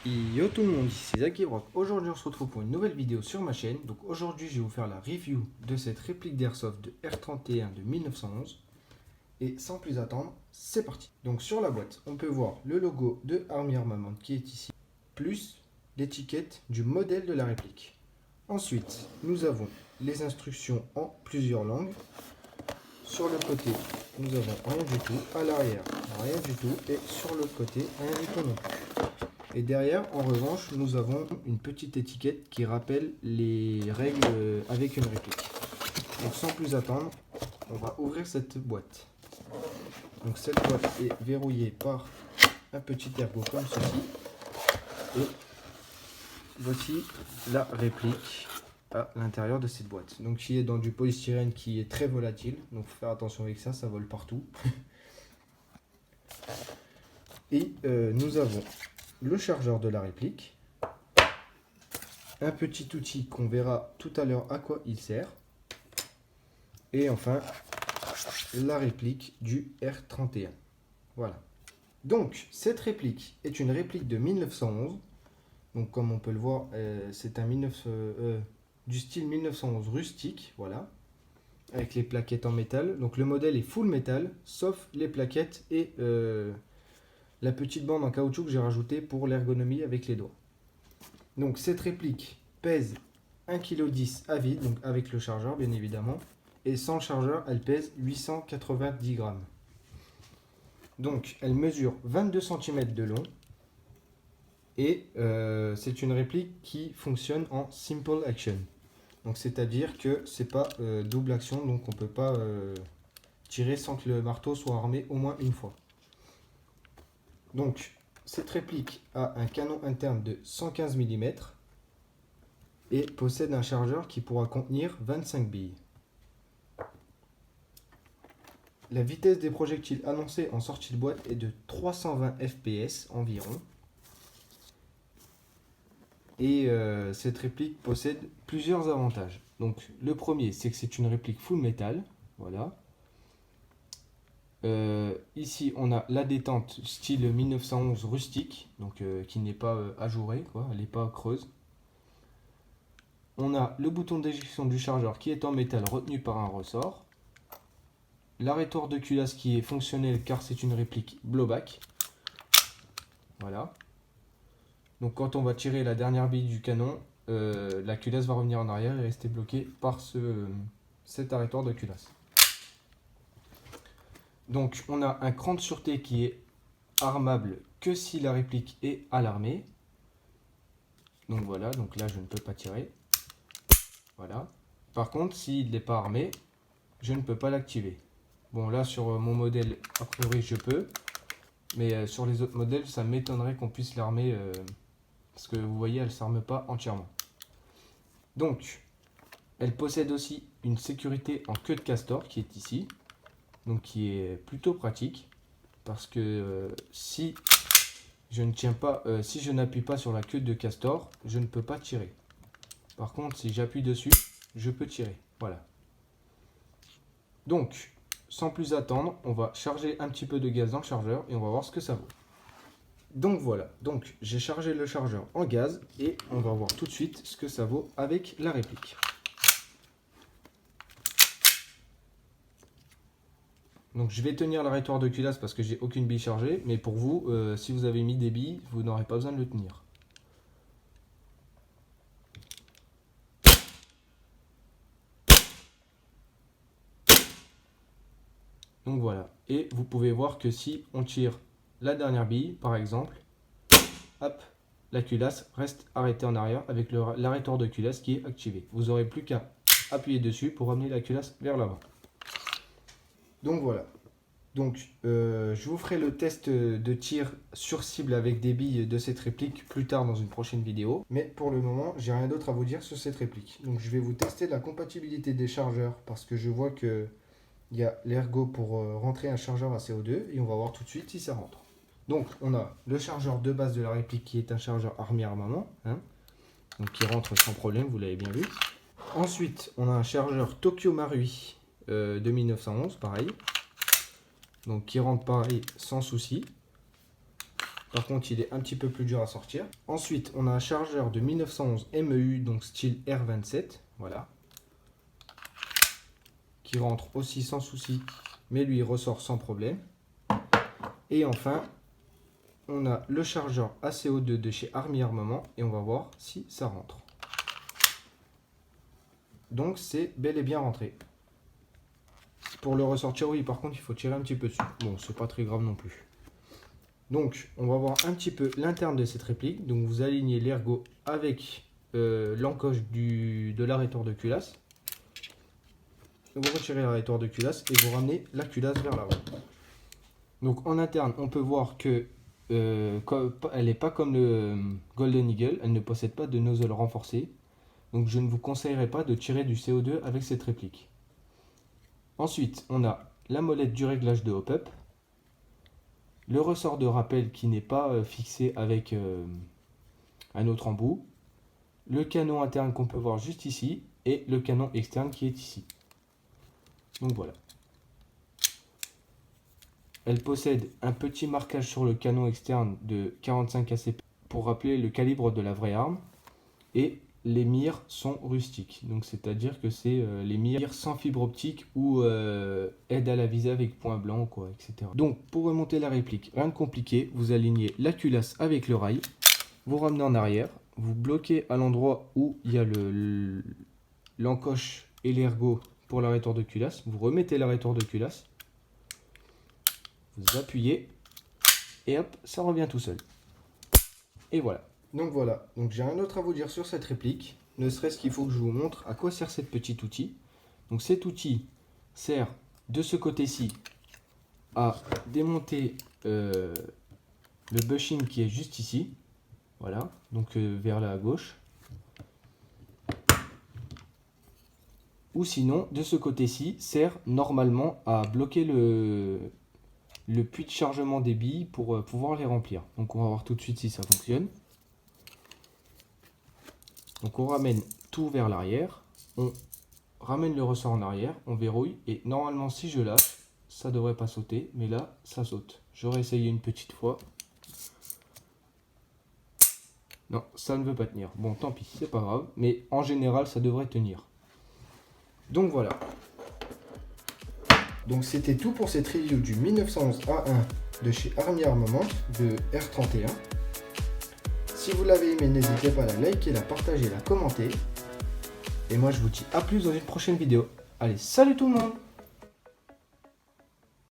Yo tout le monde, ici c'est Zakibrock. Aujourd'hui on se retrouve pour une nouvelle vidéo sur ma chaîne. Donc aujourd'hui je vais vous faire la review de cette réplique d'Airsoft de R31 de 1911. Et sans plus attendre, c'est parti. Donc sur la boîte, on peut voir le logo de Army Armament qui est ici, plus l'étiquette du modèle de la réplique. Ensuite, nous avons les instructions en plusieurs langues. Sur le côté, nous avons rien du tout. À l'arrière, rien du tout. Et sur l'autre côté, rien du tout non plus. Et derrière, en revanche, nous avons une petite étiquette qui rappelle les règles avec une réplique. Donc sans plus attendre, on va ouvrir cette boîte. Donc cette boîte est verrouillée par un petit ergot comme ceci. Et voici la réplique à l'intérieur de cette boîte. Donc qui est dans du polystyrène qui est très volatile. Donc faut faire attention avec ça, ça vole partout. Et nous avons le chargeur de la réplique, un petit outil qu'on verra tout à l'heure à quoi il sert, et enfin la réplique du R31. Voilà. Donc cette réplique est une réplique de 1911. Donc comme on peut le voir, c'est un du style 1911 rustique, voilà, avec les plaquettes en métal. Donc le modèle est full métal, sauf les plaquettes et la petite bande en caoutchouc que j'ai rajoutée pour l'ergonomie avec les doigts. Donc cette réplique pèse 1,10 kg à vide, donc avec le chargeur bien évidemment. Et sans le chargeur, elle pèse 890 grammes. Donc elle mesure 22 cm de long. Et c'est une réplique qui fonctionne en simple action. Donc c'est-à-dire que c'est pas double action, donc on peut pas tirer sans que le marteau soit armé au moins une fois. Donc, cette réplique a un canon interne de 115 mm et possède un chargeur qui pourra contenir 25 billes. La vitesse des projectiles annoncée en sortie de boîte est de 320 fps environ. Et cette réplique possède plusieurs avantages. Donc, le premier, c'est que c'est une réplique full métal. Voilà. Ici on a la détente style 1911 rustique, donc qui n'est pas ajourée, quoi, elle n'est pas creuse. On a le bouton d'éjection du chargeur qui est en métal retenu par un ressort. L'arrêteur de culasse qui est fonctionnel car c'est une réplique blowback. Voilà. Donc quand on va tirer la dernière bille du canon, la culasse va revenir en arrière et rester bloquée par cet arrêteur de culasse. Donc on a un cran de sûreté qui est armable que si la réplique est alarmée. Donc voilà, donc là je ne peux pas tirer. Voilà. Par contre, s'il n'est pas armé, je ne peux pas l'activer. Bon là sur mon modèle, a priori je peux. Mais sur les autres modèles, ça m'étonnerait qu'on puisse l'armer. Parce que vous voyez, elle ne s'arme pas entièrement. Donc, elle possède aussi une sécurité en queue de castor qui est ici. Donc qui est plutôt pratique parce que si je ne tiens pas, si je n'appuie pas sur la queue de castor, je ne peux pas tirer. Par contre, si j'appuie dessus, je peux tirer. Voilà. Donc, sans plus attendre, on va charger un petit peu de gaz dans le chargeur et on va voir ce que ça vaut. Donc voilà, donc j'ai chargé le chargeur en gaz et on va voir tout de suite ce que ça vaut avec la réplique. Donc je vais tenir l'arrêteur de culasse parce que j'ai aucune bille chargée, mais pour vous, si vous avez mis des billes, vous n'aurez pas besoin de le tenir. Donc voilà, et vous pouvez voir que si on tire la dernière bille, par exemple, hop, la culasse reste arrêtée en arrière avec l'arrêteur de culasse qui est activé. Vous n'aurez plus qu'à appuyer dessus pour ramener la culasse vers l'avant. Donc voilà. Donc, je vous ferai le test de tir sur cible avec des billes de cette réplique plus tard dans une prochaine vidéo. Mais pour le moment, j'ai rien d'autre à vous dire sur cette réplique. Donc, je vais vous tester la compatibilité des chargeurs parce que je vois qu'il y a l'ergot pour rentrer un chargeur à CO2 et on va voir tout de suite si ça rentre. Donc, on a le chargeur de base de la réplique qui est un chargeur Army Armament, hein, donc qui rentre sans problème, vous l'avez bien vu. Ensuite, on a un chargeur Tokyo Marui de 1911, pareil. Donc qui rentre pareil sans souci. Par contre, il est un petit peu plus dur à sortir. Ensuite, on a un chargeur de 1911 MEU, donc style R27. Voilà. Qui rentre aussi sans souci, mais lui, il ressort sans problème. Et enfin, on a le chargeur ACO2 de chez Army Armement. Et on va voir si ça rentre. Donc, c'est bel et bien rentré. Pour le ressortir, oui, par contre, il faut tirer un petit peu dessus. Bon, c'est pas très grave non plus. Donc, on va voir un petit peu l'interne de cette réplique. Donc, vous alignez l'ergot avec l'encoche de l'arrêteur de culasse. Vous retirez l'arrêteur de culasse et vous ramenez la culasse vers l'avant. Donc, en interne, on peut voir que elle n'est pas comme le Golden Eagle. Elle ne possède pas de nozzle renforcé. Donc, je ne vous conseillerais pas de tirer du CO2 avec cette réplique. Ensuite, on a la molette du réglage de hop-up. Le ressort de rappel qui n'est pas fixé avec un autre embout. Le canon interne qu'on peut voir juste ici. Et le canon externe qui est ici. Donc voilà. Elle possède un petit marquage sur le canon externe de 45 ACP pour rappeler le calibre de la vraie arme. Et les mires sont rustiques. Donc c'est-à-dire que c'est les mires sans fibre optique ou aide à la visée avec point blanc, quoi, etc. Donc pour remonter la réplique, rien de compliqué. Vous alignez la culasse avec le rail. Vous ramenez en arrière. Vous bloquez à l'endroit où il y a l'encoche et l'ergot pour l'arrêteur de culasse. Vous remettez l'arrêteur de culasse. Vous appuyez. Et hop, ça revient tout seul. Et voilà. Donc voilà, donc j'ai rien d'autre à vous dire sur cette réplique, ne serait-ce qu'il faut que je vous montre à quoi sert cet petit outil. Donc cet outil sert de ce côté-ci à démonter le bushing qui est juste ici, voilà, donc vers la gauche. Ou sinon, de ce côté-ci, sert normalement à bloquer le puits de chargement des billes pour pouvoir les remplir. Donc on va voir tout de suite si ça fonctionne. Donc on ramène tout vers l'arrière, on ramène le ressort en arrière, on verrouille et normalement si je lâche, ça devrait pas sauter, mais là ça saute. J'aurais essayé une petite fois. Non, ça ne veut pas tenir. Bon, tant pis, c'est pas grave, mais en général ça devrait tenir. Donc voilà. Donc c'était tout pour cette review du 1911 A1 de chez Army Armament de R31. Si vous l'avez aimé, n'hésitez pas à la liker, la partager, la commenter. Et moi je vous dis à plus dans une prochaine vidéo. Allez, salut tout le monde!